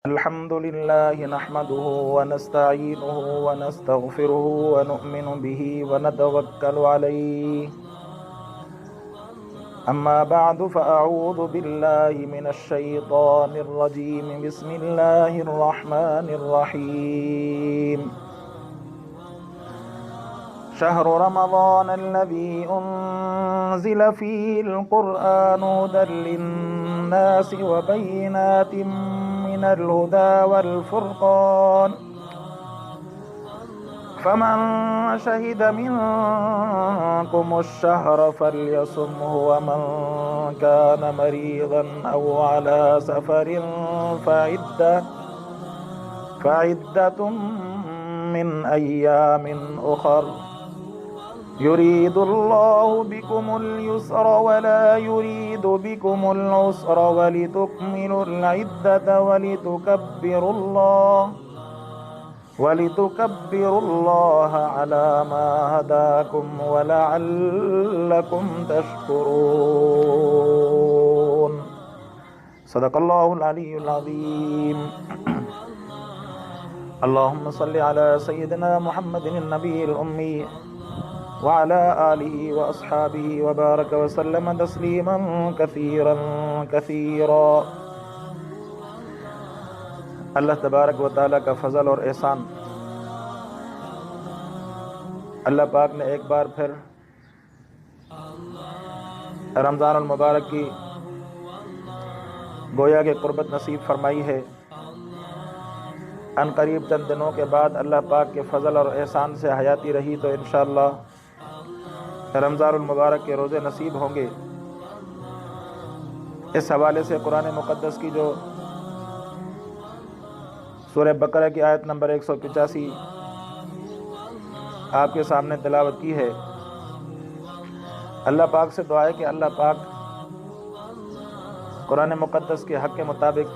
الحمد لله نحمده ونستعينه ونستغفره ونؤمن به ونتوكل عليه. أما بعد فأعوذ بالله من الشيطان الرجيم. بسم الله الرحمن الرحيم. شهر رمضان الذي أنزل فيه القرآن هدى للناس وبينات من الهدى والفرقان فمن شهد منكم الشهر فليصمه ومن كان مريضا أو على سفر فعدة من أيام أخر يريد الله بكم اليسر ولا يريد بكم العسر ولتكملوا العدة ولتكبروا الله على ما هداكم ولعلكم تشكرون. صدق الله العلي العظيم. اللهم صل على سيدنا محمد النبي الأمي وعلى آله وأصحابه وبارك وسلم تسليما كثيرا كثيرا. اللہ تبارک و تعالیٰ کا فضل اور احسان، اللہ پاک نے ایک بار پھر رمضان المبارک کی گویا کہ قربت نصیب فرمائی ہے. ان قریب چند دنوں کے بعد اللہ پاک کے فضل اور احسان سے حیاتی رہی تو انشاءاللہ رمضان المبارک کے روزے نصیب ہوں گے. اس حوالے سے قرآن مقدس کی جو سورہ بقرہ کی آیت نمبر 185 آپ کے سامنے تلاوت کی ہے. اللہ پاک سے دعا ہے کہ اللہ پاک قرآن مقدس کے حق کے مطابق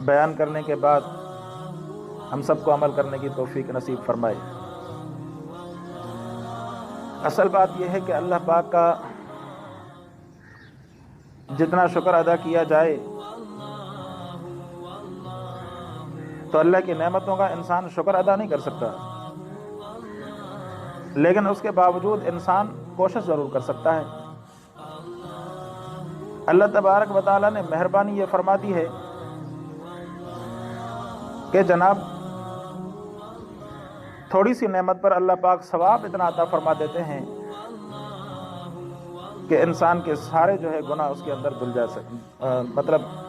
بیان کرنے کے بعد ہم سب کو عمل کرنے کی توفیق نصیب فرمائے. اصل بات یہ ہے کہ اللہ پاک کا جتنا شکر ادا کیا جائے تو اللہ کی نعمتوں کا انسان شکر ادا نہیں کر سکتا، لیکن اس کے باوجود انسان کوشش ضرور کر سکتا ہے. اللہ تبارک و تعالیٰ نے مہربانی یہ فرما دی ہے کہ جناب تھوڑی سی نعمت پر اللہ پاک ثواب اتنا عطا فرما دیتے ہیں کہ انسان کے سارے جو ہے گناہ اس کے اندر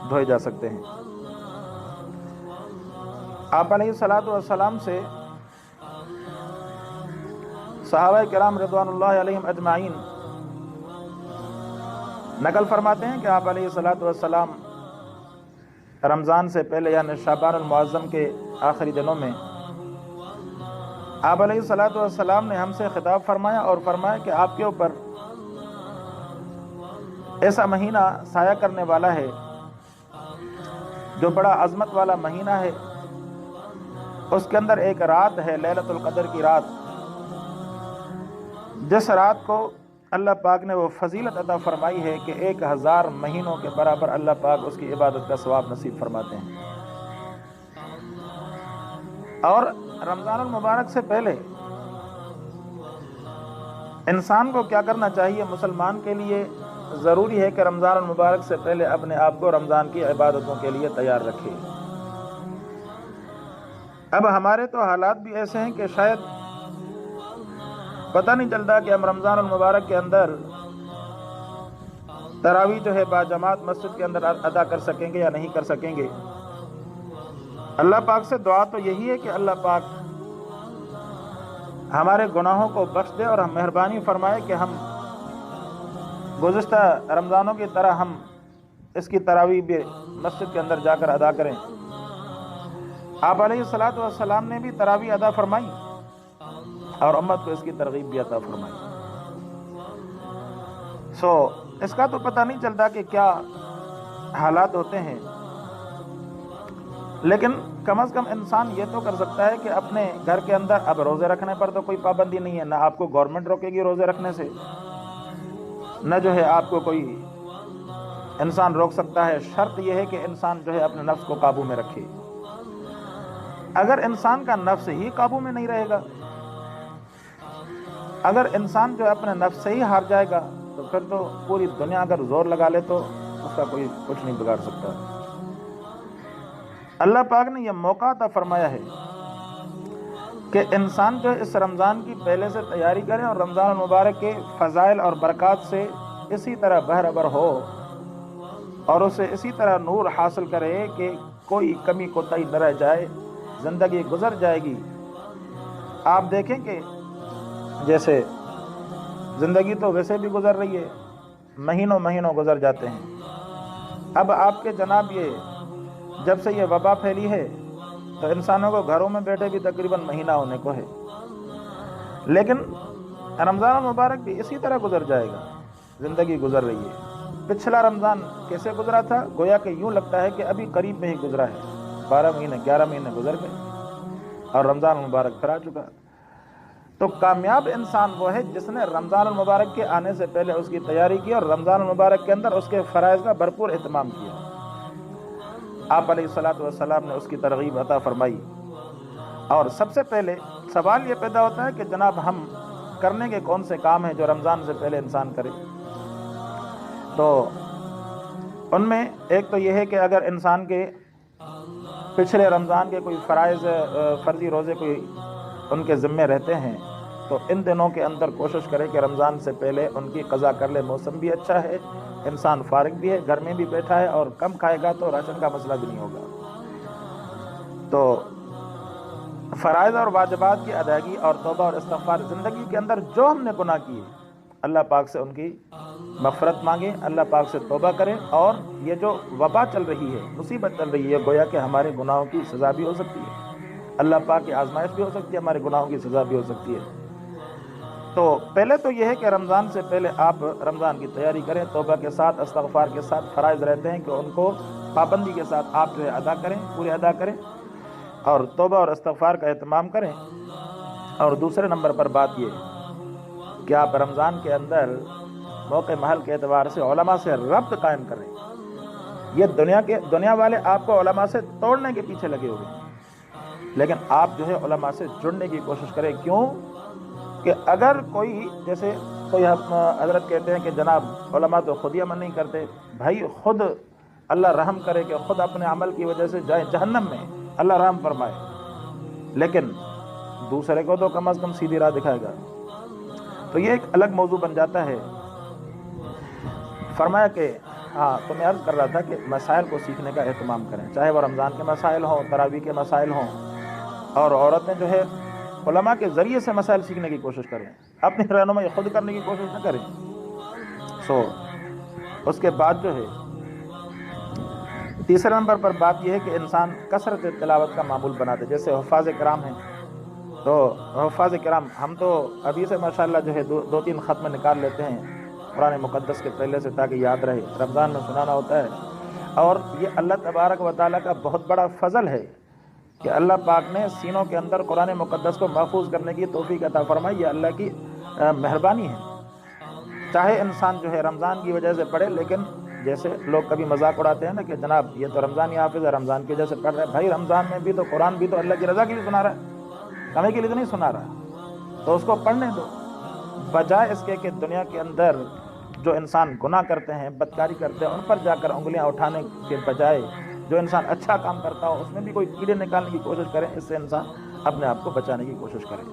دھوئے جا سکتے ہیں. آپ علیہ الصلاۃ والسلام سے صحابہ کرام رضوان اللہ علیہم اجمعین نقل فرماتے ہیں کہ آپ علیہ الصلاۃ والسلام رمضان سے پہلے یعنی شعبان المعظم کے آخری دنوں میں آپ علیہ الصلاۃ والسلام نے ہم سے خطاب فرمایا اور فرمایا کہ آپ کے اوپر ایسا مہینہ سایہ کرنے والا ہے جو بڑا عظمت والا مہینہ ہے. اس کے اندر ایک رات ہے لیلۃ القدر کی رات، جس رات کو اللہ پاک نے وہ فضیلت عطا فرمائی ہے کہ 1000 مہینوں کے برابر اللہ پاک اس کی عبادت کا ثواب نصیب فرماتے ہیں. اور رمضان المبارک سے پہلے انسان کو کیا کرنا چاہیے؟ مسلمان کے لیے ضروری ہے کہ رمضان المبارک سے پہلے اپنے آپ کو رمضان کی عبادتوں کے لیے تیار رکھے. اب ہمارے تو حالات بھی ایسے ہیں کہ شاید پتہ نہیں چلتا کہ ہم رمضان المبارک کے اندر تراویح جو ہے باجماعت مسجد کے اندر ادا کر سکیں گے یا نہیں کر سکیں گے. اللہ پاک سے دعا تو یہی ہے کہ اللہ پاک ہمارے گناہوں کو بخش دے اور ہم مہربانی فرمائے کہ ہم گزشتہ رمضانوں کی طرح ہم اس کی تراویح بھی مسجد کے اندر جا کر ادا کریں. آپ علیہ الصلاۃ والسلام نے بھی تراویح ادا فرمائی اور امت کو اس کی ترغیب بھی عطا فرمائی. اس کا تو پتہ نہیں چلتا کہ کیا حالات ہوتے ہیں، لیکن کم از کم انسان یہ تو کر سکتا ہے کہ اپنے گھر کے اندر اب روزے رکھنے پر تو کوئی پابندی نہیں ہے، نہ آپ کو گورنمنٹ روکے گی روزے رکھنے سے، نہ جو ہے آپ کو کوئی انسان روک سکتا ہے، شرط یہ ہے کہ انسان جو ہے اپنے نفس کو قابو میں رکھے۔ اگر انسان کا نفس ہی قابو میں نہیں رہے گا، اگر انسان جو ہے اپنے نفس سے ہی ہار جائے گا، تو پھر تو پوری دنیا اگر زور لگا لے تو اس کا کوئی کچھ نہیں بگاڑ سکتا۔ اللہ پاک نے یہ موقع عطا فرمایا ہے کہ انسان جو اس رمضان کی پہلے سے تیاری کرے اور رمضان المبارک کے فضائل اور برکات سے اسی طرح بہربر ہو اور اسے اسی طرح نور حاصل کرے کہ کوئی کمی کوتاہی نہ رہ جائے، زندگی گزر جائے گی۔ آپ دیکھیں کہ جیسے زندگی تو ویسے بھی گزر رہی ہے، مہینوں مہینوں گزر جاتے ہیں۔ اب آپ کے جناب یہ جب سے یہ وبا پھیلی ہے تو انسانوں کو گھروں میں بیٹھے بھی تقریباً مہینہ ہونے کو ہے، لیکن رمضان المبارک بھی اسی طرح گزر جائے گا۔ زندگی گزر رہی ہے۔ پچھلا رمضان کیسے گزرا تھا؟ گویا کہ یوں لگتا ہے کہ ابھی قریب میں ہی گزرا ہے، 12 مہینے 11 مہینے گزر گئے اور رمضان المبارک پھر آ چکا۔ تو کامیاب انسان وہ ہے جس نے رمضان المبارک کے آنے سے پہلے اس کی تیاری کی اور رمضان المبارک کے اندر اس کے فرائض کا بھرپور اہتمام کیا۔ آپ علیہ الصلوۃ والسلام نے اس کی ترغیب عطا فرمائی۔ اور سب سے پہلے سوال یہ پیدا ہوتا ہے کہ جناب ہم کرنے کے کون سے کام ہیں جو رمضان سے پہلے انسان کرے؟ تو ان میں ایک تو یہ ہے کہ اگر انسان کے پچھلے رمضان کے کوئی فرائض فرضی روزے کوئی ان کے ذمے رہتے ہیں تو ان دنوں کے اندر کوشش کرے کہ رمضان سے پہلے ان کی قضا کر لے۔ موسم بھی اچھا ہے، انسان فارغ بھی ہے، گھر میں بھی بیٹھا ہے اور کم کھائے گا تو راشن کا مسئلہ بھی نہیں ہوگا۔ تو فرائض اور واجبات کی ادائیگی اور توبہ اور استغفار، زندگی کے اندر جو ہم نے گناہ کیے اللہ پاک سے ان کی مغفرت مانگے، اللہ پاک سے توبہ کریں۔ اور یہ جو وبا چل رہی ہے، مصیبت چل رہی ہے، گویا کہ ہمارے گناہوں کی سزا بھی ہو سکتی ہے، اللہ پاک کی آزمائش بھی ہو سکتی ہے، ہمارے گناہوں کی سزا بھی ہو سکتی ہے۔ تو پہلے تو یہ ہے کہ رمضان سے پہلے آپ رمضان کی تیاری کریں، توبہ کے ساتھ، استغفار کے ساتھ۔ فرائض رہتے ہیں کہ ان کو پابندی کے ساتھ آپ جو ہے ادا کریں، پورے ادا کریں اور توبہ اور استغفار کا اہتمام کریں۔ اور دوسرے نمبر پر بات یہ کہ آپ رمضان کے اندر موقع محل کے اعتبار سے علماء سے ربط قائم کریں۔ یہ دنیا والے آپ کو علماء سے توڑنے کے پیچھے لگے ہوئے ہیں، لیکن آپ جو ہے علماء سے جڑنے کی کوشش کریں۔ کیوں کہ اگر کوئی جیسے کوئی حضرت کہتے ہیں کہ جناب علماء تو خود ہی عمل نہیں کرتے، بھائی خود اللہ رحم کرے کہ خود اپنے عمل کی وجہ سے جائے جہنم میں، اللہ رحم فرمائے، لیکن دوسرے کو تو کم از کم سیدھی راہ دکھائے گا۔ تو یہ ایک الگ موضوع بن جاتا ہے۔ فرمایا کہ تو میں عرض کر رہا تھا کہ مسائل کو سیکھنے کا اہتمام کریں، چاہے وہ رمضان کے مسائل ہوں، تراویح کے مسائل ہوں، اور عورتیں جو ہے علماء کے ذریعے سے مسائل سیکھنے کی کوشش کریں، اپنی رہنمائی خود کرنے کی کوشش نہ کریں۔ اس کے بعد جو ہے تیسرے نمبر پر بات یہ ہے کہ انسان کثرت تلاوت کا معمول بنا دے۔ جیسے حفاظ کرام ہیں، تو حفاظ کرام ہم تو ابھی سے ماشاءاللہ جو ہے 2-3 ختم نکال لیتے ہیں قرآن مقدس کے پہلے سے، تاکہ یاد رہے، رمضان میں سنانا ہوتا ہے۔ اور یہ اللہ تبارک و تعالیٰ کا بہت بڑا فضل ہے کہ اللہ پاک نے سینوں کے اندر قرآن مقدس کو محفوظ کرنے کی توفیق عطا فرمائی۔ یہ اللہ کی مہربانی ہے۔ چاہے انسان جو ہے رمضان کی وجہ سے پڑھے، لیکن جیسے لوگ کبھی مذاق اڑاتے ہیں نا کہ جناب یہ تو رمضانی حافظ ہے، رمضان کی وجہ سے پڑھ رہا ہے۔ بھائی رمضان میں بھی تو قرآن بھی تو اللہ کی رضا کے لیے سنا رہا ہے، کمی کے لیے تو نہیں سنا رہا، تو اس کو پڑھنے دو، بجائے اس کے کہ دنیا کے اندر جو انسان گناہ کرتے ہیں، بدکاری کرتے ہیں، ان پر جا کر انگلیاں اٹھانے کے بجائے جو انسان اچھا کام کرتا ہو اس میں بھی کوئی کیڑے نکالنے کی کوشش کریں۔ اس سے انسان اپنے آپ کو بچانے کی کوشش کرے۔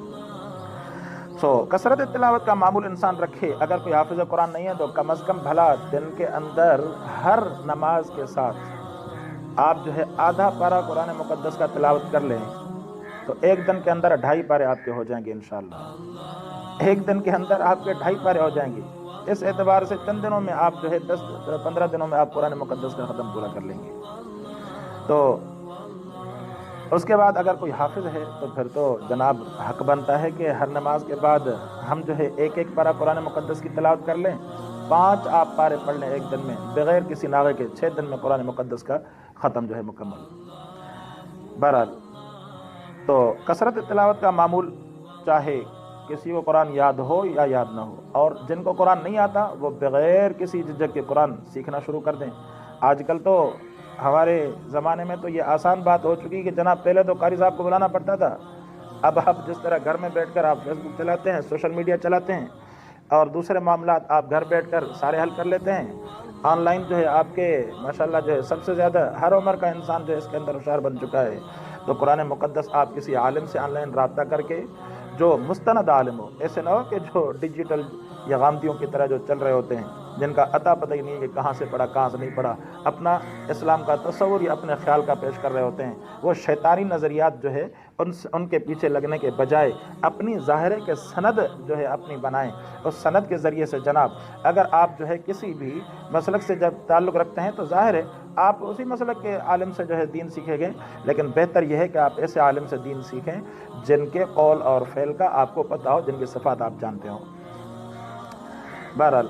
کثرت تلاوت کا معمول انسان رکھے۔ اگر کوئی حافظ قرآن نہیں ہے تو کم از کم بھلا دن کے اندر ہر نماز کے ساتھ آپ جو ہے آدھا پارہ قرآن مقدس کا تلاوت کر لیں تو ایک دن کے اندر 2.5 پارے آپ کے ہو جائیں گے انشاءاللہ۔ ایک دن کے اندر آپ کے 2.5 پارے ہو جائیں گے۔ اس اعتبار سے چند دنوں میں آپ جو ہے 10-15 دنوں میں آپ قرآن مقدس کا ختم پورا کر لیں گے۔ تو اس کے بعد اگر کوئی حافظ ہے تو پھر تو جناب حق بنتا ہے کہ ہر نماز کے بعد ہم جو ہے ایک پارہ قرآن مقدس کی تلاوت کر لیں۔ 5 آپ پارے پڑھ لیں ایک دن میں بغیر کسی ناغے کے، 6 دن میں قرآن مقدس کا ختم جو ہے مکمل۔ بہرحال تو کثرت تلاوت کا معمول چاہے کسی کو قرآن یاد ہو یا یاد نہ ہو، اور جن کو قرآن نہیں آتا وہ بغیر کسی جھجک کے قرآن سیکھنا شروع کر دیں۔ آج کل تو ہمارے زمانے میں تو یہ آسان بات ہو چکی کہ جناب پہلے تو قاری صاحب کو بلانا پڑتا تھا، اب آپ جس طرح گھر میں بیٹھ کر آپ فیس بک چلاتے ہیں، سوشل میڈیا چلاتے ہیں، اور دوسرے معاملات آپ گھر بیٹھ کر سارے حل کر لیتے ہیں۔ آن لائن جو ہے آپ کے ماشاءاللہ جو ہے سب سے زیادہ ہر عمر کا انسان جو ہے اس کے اندر ہوشیار بن چکا ہے۔ تو قرآن مقدس آپ کسی عالم سے آن لائن رابطہ کر کے، جو مستند عالم ہو، ایسے نہ ہو کہ جو ڈیجیٹل یا غامدیوں کی طرح جو چل رہے ہوتے ہیں، جن کا عطا پتہ ہی نہیں ہے کہ کہاں سے پڑھا کہاں سے نہیں پڑھا، اپنا اسلام کا تصور یا اپنے خیال کا پیش کر رہے ہوتے ہیں۔ وہ شیطانی نظریات جو ہے ان کے پیچھے لگنے کے بجائے اپنی ظاہرے کے سند جو ہے اپنی بنائیں۔ اس سند کے ذریعے سے جناب اگر آپ جو ہے کسی بھی مسلک سے جب تعلق رکھتے ہیں تو ظاہر ہے آپ اسی مسلک کے عالم سے جو ہے دین سیکھیں گے، لیکن بہتر یہ ہے کہ آپ ایسے عالم سے دین سیکھیں جن کے قول اور فعل کا آپ کو پتہ ہو، جن کی صفات آپ جانتے ہوں۔ بہرحال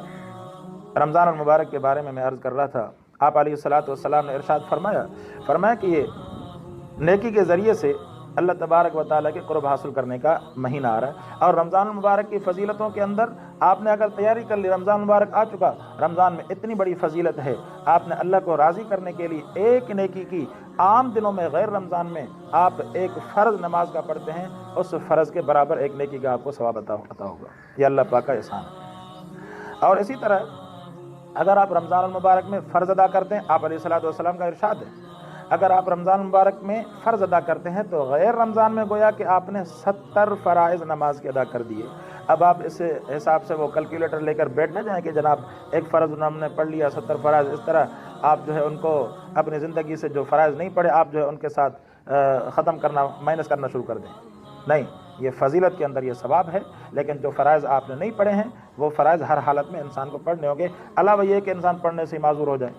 رمضان المبارک کے بارے میں عرض کر رہا تھا، آپ علیہ الصلاۃ والسلام نے ارشاد فرمایا کہ یہ نیکی کے ذریعے سے اللہ تبارک و تعالیٰ کے قرب حاصل کرنے کا مہینہ آ رہا ہے، اور رمضان المبارک کی فضیلتوں کے اندر آپ نے اگر تیاری کر لی، رمضان المبارک آ چکا، رمضان میں اتنی بڑی فضیلت ہے، آپ نے اللہ کو راضی کرنے کے لیے ایک نیکی کی، عام دنوں میں غیر رمضان میں آپ ایک فرض نماز کا پڑھتے ہیں، اس فرض کے برابر ایک نیکی کا آپ کو ثواب عطا ہوگا۔ یہ اللہ پاک کا احسان ہے۔ اور اسی طرح اگر آپ رمضان المبارک میں فرض ادا کرتے ہیں، آپ علیہ الصلاۃ والسلام کا ارشاد ہے، اگر آپ رمضان مبارک میں فرض ادا کرتے ہیں تو غیر رمضان میں گویا کہ آپ نے 70 فرائض نماز کے ادا کر دیے۔ اب آپ اس حساب سے وہ کیلکولیٹر لے کر بیٹھ نہ جائیں کہ جناب ایک فرض ہم نے پڑھ لیا 70 فرائض، اس طرح آپ جو ہے ان کو اپنی زندگی سے جو فرائض نہیں پڑھے آپ جو ہے ان کے ساتھ ختم کرنا، مائنس کرنا شروع کر دیں۔ نہیں، یہ فضیلت کے اندر یہ ثواب ہے، لیکن جو فرائض آپ نے نہیں پڑھے ہیں وہ فرائض ہر حالت میں انسان کو پڑھنے ہوں گے، علاوہ یہ کہ انسان پڑھنے سے معذور ہو جائے۔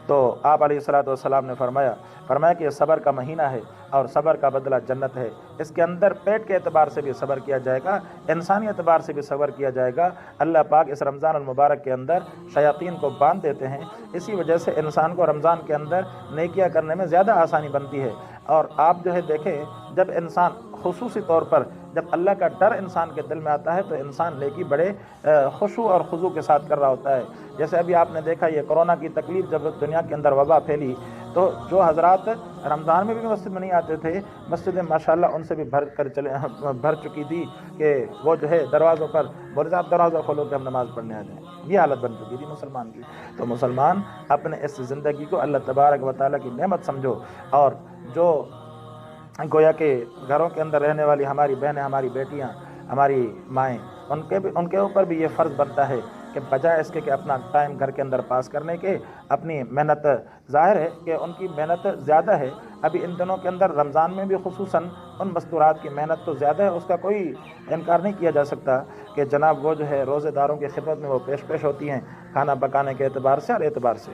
تو آپ علیہ الصلاۃ والسلام نے فرمایا کہ یہ صبر کا مہینہ ہے اور صبر کا بدلہ جنت ہے، اس کے اندر پیٹ کے اعتبار سے بھی صبر کیا جائے گا، انسانی اعتبار سے بھی صبر کیا جائے گا۔ اللہ پاک اس رمضان المبارک کے اندر شیاطین کو باندھ دیتے ہیں، اسی وجہ سے انسان کو رمضان کے اندر نیکیاں کرنے میں زیادہ آسانی بنتی ہے۔ اور آپ جو ہے دیکھیں، جب انسان خصوصی طور پر جب اللہ کا ڈر انسان کے دل میں آتا ہے تو انسان نیکی بڑے خشوع اور خضوع کے ساتھ کر رہا ہوتا ہے۔ جیسے ابھی آپ نے دیکھا یہ کورونا کی تکلیف جب دنیا کے اندر وبا پھیلی تو جو حضرات رمضان میں بھی مسجد میں نہیں آتے تھے، مسجدیں ماشاءاللہ ان سے بھی بھر چکی تھی کہ وہ جو ہے دروازوں پر بولے صاحب دروازہ کھولو کہ ہم نماز پڑھنے آ جائیں۔ یہ حالت بن چکی تھی مسلمان کی۔ تو مسلمان اپنے اس زندگی کو اللہ تبارک و تعالیٰ کی نعمت سمجھو، اور جو گویا کہ گھروں کے اندر رہنے والی ہماری بہنیں، ہماری بیٹیاں، ہماری مائیں، ان کے اوپر بھی یہ فرض بنتا ہے کہ بجائے اس کے کہ اپنا ٹائم گھر کے اندر پاس کرنے کے اپنی محنت، ظاہر ہے کہ ان کی محنت زیادہ ہے ابھی ان دنوں کے اندر، رمضان میں بھی خصوصاً ان مستورات کی محنت تو زیادہ ہے، اس کا کوئی انکار نہیں کیا جا سکتا کہ جناب وہ جو ہے روزے داروں کی خدمت میں وہ پیش ہوتی ہیں کھانا پکانے کے اعتبار سے اور اعتبار سے،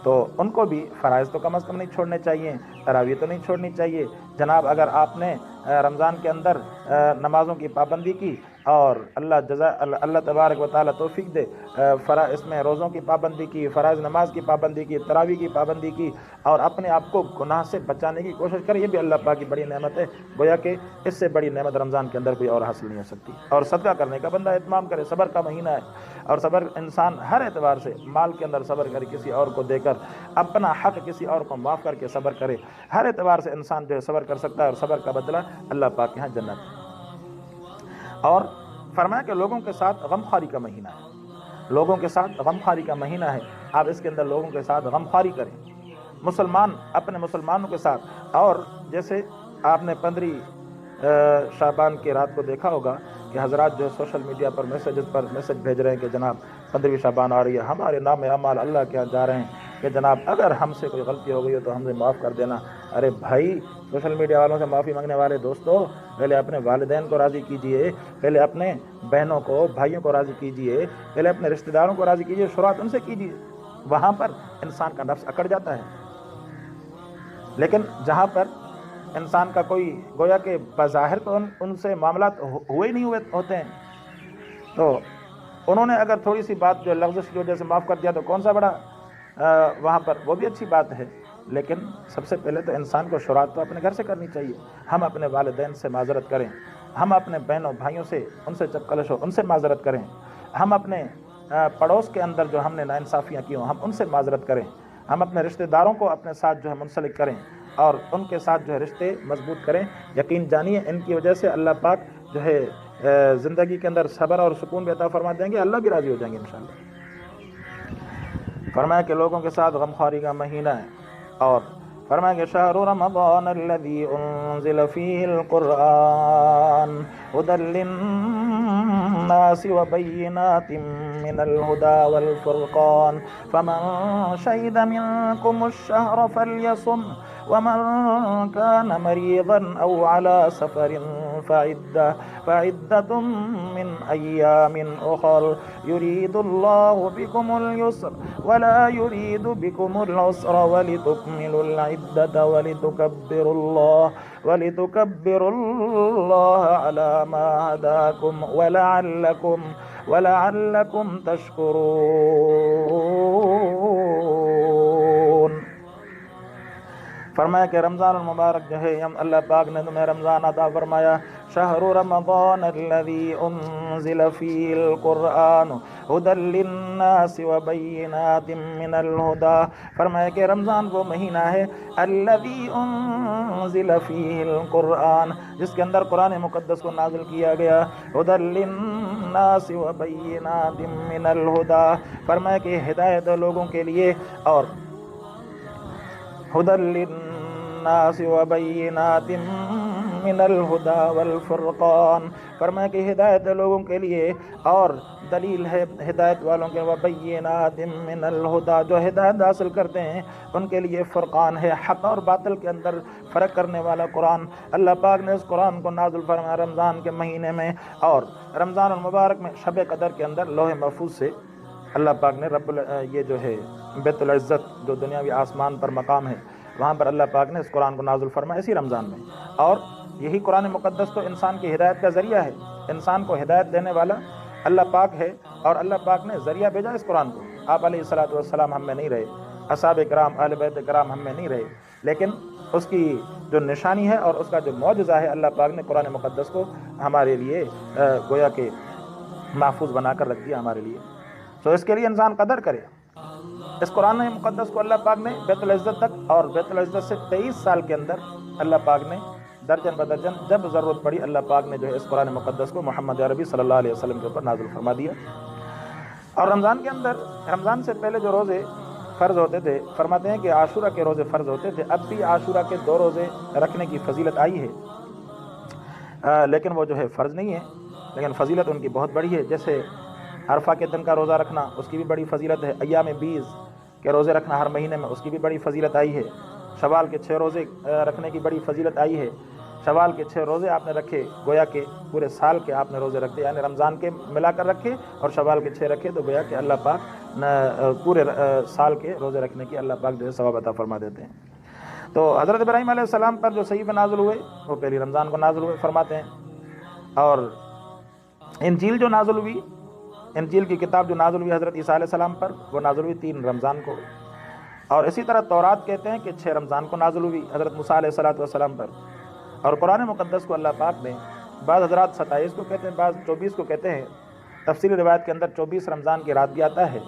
تو ان کو بھی فرائض تو کم از کم نہیں چھوڑنے چاہیے، تراویح تو نہیں چھوڑنی چاہیے۔ جناب اگر آپ نے رمضان کے اندر نمازوں کی پابندی کی اور اللہ تبارک و تعالیٰ توفیق دے اس میں روزوں کی پابندی کی، فرائض نماز کی پابندی کی، تراویح کی پابندی کی، اور اپنے آپ کو گناہ سے بچانے کی کوشش کرے، یہ بھی اللہ پاک کی بڑی نعمت ہے۔ گویا کہ اس سے بڑی نعمت رمضان کے اندر کوئی اور حاصل نہیں ہو سکتی۔ اور صدقہ کرنے کا بندہ اہتمام کرے، صبر کا مہینہ ہے، اور صبر انسان ہر اعتبار سے مال کے اندر صبر کرے، کسی اور کو دے کر اپنا حق کسی اور کو معاف کر کے صبر کرے، ہر اعتبار سے انسان جو ہے صبر کر سکتا ہے، اور صبر کا بدلہ اللہ پاک کے ہاں جنت ہے۔ اور فرمایا کہ لوگوں کے ساتھ غمخواری کا مہینہ ہے، لوگوں کے ساتھ غمخواری کا مہینہ ہے، آپ اس کے اندر لوگوں کے ساتھ غمخواری کریں، مسلمان اپنے مسلمانوں کے ساتھ۔ اور جیسے آپ نے 15 شعبان کی رات کو دیکھا ہوگا کہ حضرات جو سوشل میڈیا پر میسج بھیج رہے ہیں کہ جناب 15 شعبان آ رہی ہے، ہمارے نام اعمال اللہ کے یہاں جا رہے ہیں کہ جناب اگر ہم سے کوئی غلطی ہو گئی ہو تو ہمیں معاف کر دینا۔ ارے بھائی، سوشل میڈیا والوں سے معافی مانگنے والے دوستو، پہلے اپنے والدین کو راضی کیجئے، پہلے اپنے بہنوں کو، بھائیوں کو راضی کیجئے، پہلے اپنے رشتہ داروں کو راضی کیجئے، شروعات ان سے کیجئے، وہاں پر انسان کا نفس اکڑ جاتا ہے۔ لیکن جہاں پر انسان کا کوئی گویا کہ بظاہر تو ان سے معاملات ہوئے نہیں ہوتے ہیں، تو انہوں نے اگر تھوڑی سی بات جو لغزش کی وجہ سے معاف کر دیا تو کون سا بڑا وہاں پر وہ بھی اچھی بات ہے۔ لیکن سب سے پہلے تو انسان کو شروعات تو اپنے گھر سے کرنی چاہیے۔ ہم اپنے والدین سے معذرت کریں، ہم اپنے بہنوں بھائیوں سے ان سے جب کلش ہو ان سے معذرت کریں، ہم اپنے پڑوس کے اندر جو ہم نے ناانصافیاں کی ہوں ہم ان سے معذرت کریں، ہم اپنے رشتہ داروں کو اپنے ساتھ جو ہے منسلک کریں اور ان کے ساتھ جو ہے رشتے مضبوط کریں۔ یقین جانیے ان کی وجہ سے اللہ پاک جو ہے زندگی کے اندر صبر اور سکون بھی عطا فرما دیں گے، اللہ بھی راضی ہو جائیں گے انشاءاللہ۔ فرمایا کہ لوگوں کے ساتھ غمخواری کا مہینہ ہے، اور فرمایا کہ شہر رمضان الذی انزل فیہ القرآن ھدی للناس وبینات من الہدی والفرقان فمن شہد منکم الشہر فلیصم ومن كان مريضا أو على سفر فعدة من أيام أخر يريد الله بكم اليسر ولا يريد بكم العسر ولتكملوا العدة ولتكبروا الله على ما هداكم ولعلكم تشكرون۔ فرمایا کہ رمضان المبارک جو ہے اللہ پاک نے تمہیں رمضان عطا فرمایا، شہر رمضان الذی انزل فیہ القرآن ھدی للناس وبینات من الہدی، فرمایا کہ رمضان وہ مہینہ ہے الذی انزل فیہ القرآن جس کے اندر قرآن مقدس کو نازل کیا گیا، ھدی للناس وبینات من الہدی، فرمایا کہ ہدایت لوگوں کے لیے اور ھدی للناس وبینات من الہدی والفرقان، فرمایا کہ ہدایت لوگوں کے لیے اور دلیل ہے ہدایت والوں کے، وبینات من الہدی جو ہدایت حاصل کرتے ہیں ان کے لیے فرقان ہے، حق اور باطل کے اندر فرق کرنے والا قرآن۔ اللہ پاک نے اس قرآن کو نازل فرمایا رمضان کے مہینے میں، اور رمضان المبارک میں شب قدر کے اندر لوح محفوظ سے اللہ پاک نے یہ جو ہے بیت العزت جو دنیاوی آسمان پر مقام ہے وہاں پر اللہ پاک نے اس قرآن کو نازل فرمایا اسی رمضان میں، اور یہی قرآن مقدس تو انسان کی ہدایت کا ذریعہ ہے، انسان کو ہدایت دینے والا اللہ پاک ہے، اور اللہ پاک نے ذریعہ بھیجا اس قرآن کو۔ آپ علیہ الصلوۃ والسلام ہم میں نہیں رہے، اصحاب کرام اہل بیت کرام ہم میں نہیں رہے، لیکن اس کی جو نشانی ہے اور اس کا جو معجزہ ہے اللہ پاک نے قرآن مقدس کو ہمارے لیے گویا کہ محفوظ بنا کر رکھ دیا ہمارے لیے، تو اس کے لیے انسان قدر کرے۔ اس قرآن مقدس کو اللہ پاک نے بیت العزت تک اور بیت العزت سے 23 سال کے اندر اللہ پاک نے درجن بدرجن جب ضرورت پڑی اللہ پاک نے جو ہے اس قرآن مقدس کو محمد عربی صلی اللہ علیہ وسلم کے اوپر نازل فرما دیا۔ اور رمضان کے اندر رمضان سے پہلے جو روزے فرض ہوتے تھے، فرماتے ہیں کہ عاشورہ کے روزے فرض ہوتے تھے، اب بھی عاشورہ کے 2 روزے رکھنے کی فضیلت آئی ہے، لیکن وہ جو ہے فرض نہیں ہے، لیکن فضیلت ان کی بہت بڑی ہے۔ جیسے عرفہ کے دن کا روزہ رکھنا اس کی بھی بڑی فضیلت ہے، ایام 20 کے روزے رکھنا ہر مہینے میں اس کی بھی بڑی فضیلت آئی ہے، شوال کے 6 روزے رکھنے کی بڑی فضیلت آئی ہے، شوال کے 6 روزے آپ نے رکھے گویا کہ پورے سال کے آپ نے روزے رکھتے، یعنی رمضان کے ملا کر رکھے اور شوال کے 6 رکھے، تو گویا کہ اللہ پاک پورے سال کے روزے رکھنے کی اللہ پاک جو ہے ثواب عطا فرما دیتے ہیں۔ تو حضرت ابراہیم علیہ السلام پر جو صحیفے نازل ہوئے وہ پہلی رمضان کو نازل ہوئے فرماتے ہیں، اور انجیل جو نازل ہوئی، انجیل کی کتاب جو نازل ہوئی حضرت عیسیٰ علیہ السلام پر وہ نازل ہوئی 3 رمضان کو، اور اسی طرح تورات کہتے ہیں کہ 6 رمضان کو نازل ہوئی حضرت موسیٰ علیہ السلام پر، اور قرآن مقدس کو اللہ پاک نے بعض حضرات 27 کو کہتے ہیں، بعض 24 کو کہتے ہیں، تفصیلی روایت کے اندر 24 رمضان کی رات بھی آتا ہے۔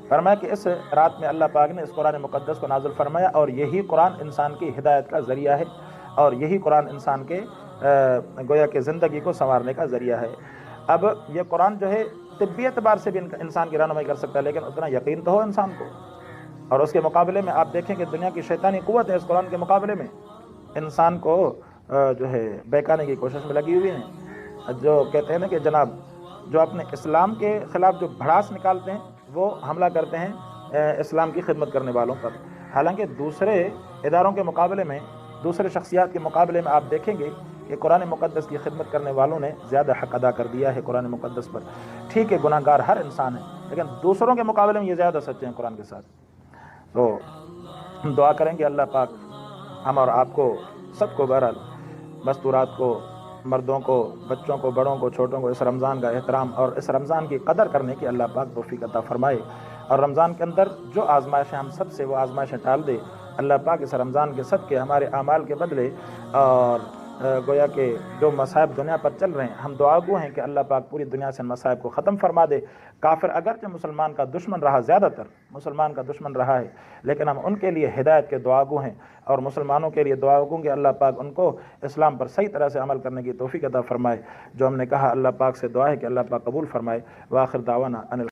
فرمایا کہ اس رات میں اللہ پاک نے اس قرآن مقدس کو نازل فرمایا، اور یہی قرآن انسان کی ہدایت کا ذریعہ ہے، اور یہی قرآن انسان کے گویا کہ زندگی کو سنوارنے کا ذریعہ ہے۔ اب یہ قرآن جو ہے طبی اعتبار سے بھی انسان کی رہنمائی کر سکتا ہے، لیکن اتنا یقین تو ہو انسان کو، اور اس کے مقابلے میں آپ دیکھیں کہ دنیا کی شیطانی قوت ہے اس قرآن کے مقابلے میں انسان کو جو ہے بہکانے کی کوشش میں لگی ہوئی ہیں، جو کہتے ہیں نا کہ جناب جو اپنے اسلام کے خلاف جو بھڑاس نکالتے ہیں وہ حملہ کرتے ہیں اسلام کی خدمت کرنے والوں پر، حالانکہ دوسرے اداروں کے مقابلے میں، دوسرے شخصیات کے مقابلے میں آپ دیکھیں گے کہ قرآن مقدس کی خدمت کرنے والوں نے زیادہ حق ادا کر دیا ہے قرآن مقدس پر۔ ٹھیک ہے گناہ گار ہر انسان ہے، لیکن دوسروں کے مقابلے میں یہ زیادہ سچے ہیں قرآن کے ساتھ۔ تو ہم دعا کریں کہ اللہ پاک ہم اور آپ کو سب کو بہرحال مستورات کو، مردوں کو، بچوں کو، بڑوں کو، چھوٹوں کو اس رمضان کا احترام اور اس رمضان کی قدر کرنے کی اللہ پاک توفیق عطا فرمائے، اور رمضان کے اندر جو آزمائشیں ہم سب سے وہ آزمائشیں ٹال دے۔ اللہ پاک اس رمضان کے صدقے ہمارے اعمال کے بدلے اور گویا کہ جو مصائب دنیا پر چل رہے ہیں، ہم دعا گو ہیں کہ اللہ پاک پوری دنیا سے ان مصائب کو ختم فرما دے۔ کافر اگرچہ مسلمان کا دشمن رہا، زیادہ تر مسلمان کا دشمن رہا ہے، لیکن ہم ان کے لیے ہدایت کے دعا گو ہیں، اور مسلمانوں کے لیے دعا گو کہ اللہ پاک ان کو اسلام پر صحیح طرح سے عمل کرنے کی توفیق عطا فرمائے۔ جو ہم نے کہا اللہ پاک سے دعا ہے کہ اللہ پاک قبول فرمائے۔ وآخر دعوانا ان